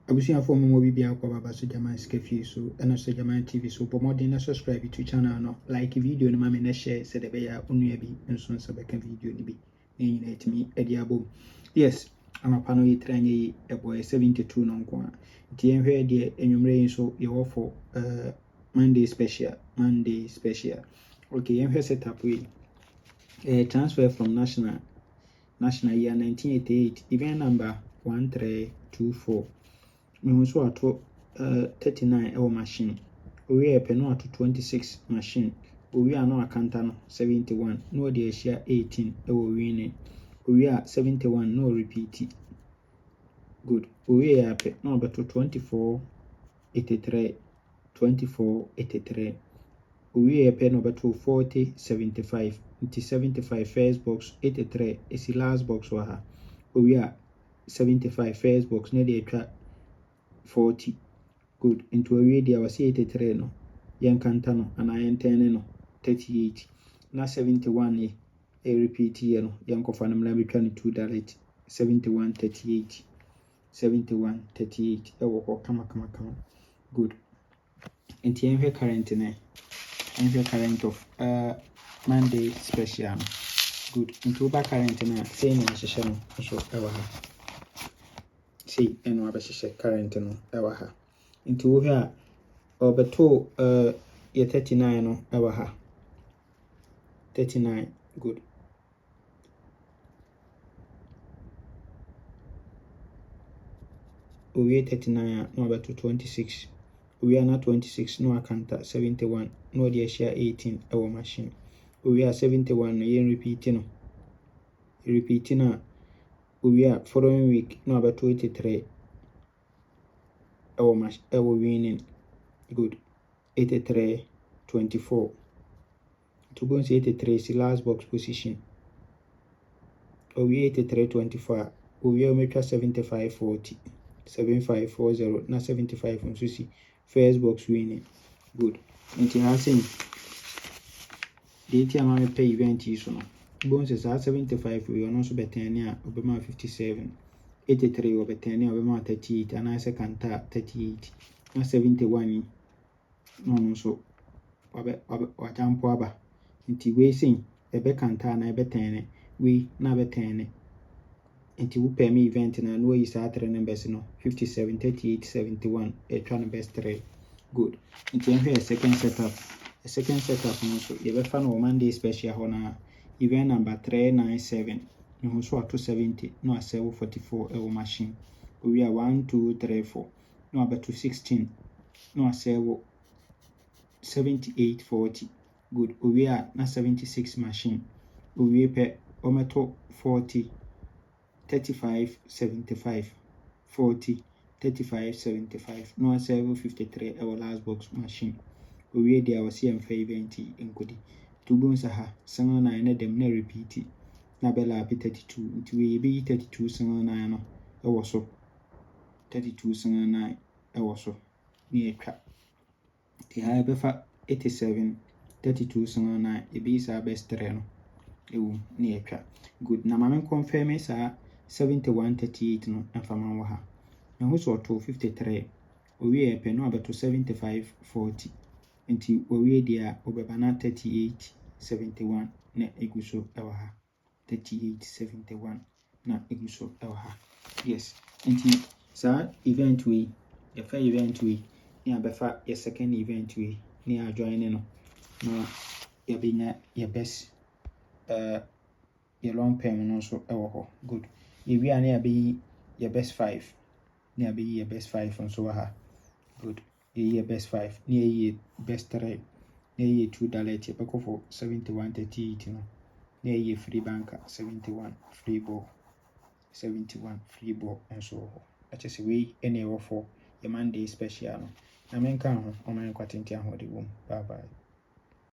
abusuafo mo bi bia kwa baba so Jaman Skefi so and so Jaman TV so pomodin na subscribe to channel no like video no ma me na share se de be ya onua bi nso so be ka video ni bi ni na etimi edi abom. Yes, amapa no yitranye yi eboy 72 no nko a nti enhwe de enwumre yi so ye wo for Monday special. Okay, enhwe setup we transfer from national year 1988 event number 1324. Me so ato 39 ewo machine. Owi e peno ato 26 machine. Owi ano akanta no 71. No de ehia 18 ewo win. Owi a 71 no repeat. Good. Owi e ape no abeto 2483. Owi e pe no abeto 4075. Nti 75 first box 83 is the last box wa ha. Owi a 75 first box no de etwa 40. Good. Into a radio was 83 no. Yan cantano and I intend no 38. Na 71 ye. A repeat ye no. Yan cofanum lambi 22 dalit. 71 38. 71 38. Ewo kama. Good. Into enve current ne. Enve current of Monday special. Good. Into ba current na say no aseshe no so ewa ha. Say eno abeshe current no ewa ha. Into wo hia obeto ye 39 no ewa ha. 39. Good. Owe 39 no obeto 26. Owe na 26 no akanta 71 no de share 18 ewo machine. Owe 71 no yen repeat no. Repeat na owe following week no obeto 83 ewo winning. Good. 83 24. To go say 83 is the last box position. Owe 83 24. Owe metra 75 40. 7540 na 75 on susi first box winning. Good. Nti hasen date ama me pay event yi so no. Bones is 75 we no so betani a obema 57. 83 we betani obema 38 and I second 38. Na 71 no so wajampo aba. Nti we sin ebe kanta na ebe tene we na be tene. Nti wo pay me event na no yi sa 3 numbers no 57 38 71 e try no best 3. Good. Nti enhwe a second setup no so ye be fa no Monday special ho na event number 397 no so ato 70 no a 744 ewo machine. We are 1 2 3 4 no abeto 16 no a 78 40. Good. We are na 76 machine. We pe ometo 40 35 75 40 35 75 no a 753 our last box machine. We there was here for event enkodi two bones ha 79 na dem na repeat na bella 32 nti we be 32 79 no e wo so 32 79 e wo so ni etwa ti ha be fa 87 32 79 e be sa best 3 no ewu ni etwa. Good. Na ma men confirm sa 71 38 no enfama wo ha na ho so to 53 owi e pe no abeto 75 40 nti owi dia obeba na 38 71 na eguso ewa ha 38 71 na eguso ewa ha. Yes. Nti sa event we ya fa event we ni abefa ya second event we ni a join no na ya binya ya best ya long term no so ewo ho. Good. Yewi ani abi ya best 5 ni abi ya best 5 on so ha. Good. Ye best 5 ni ye best 3 ni ye 2 dalet ye beko for 71 38 no ni ye free banker 71 free ball 71 free ball and so ho. Achese we ene wo for your Monday special no na menka ho o man kwatenti ahode wom. Bye bye.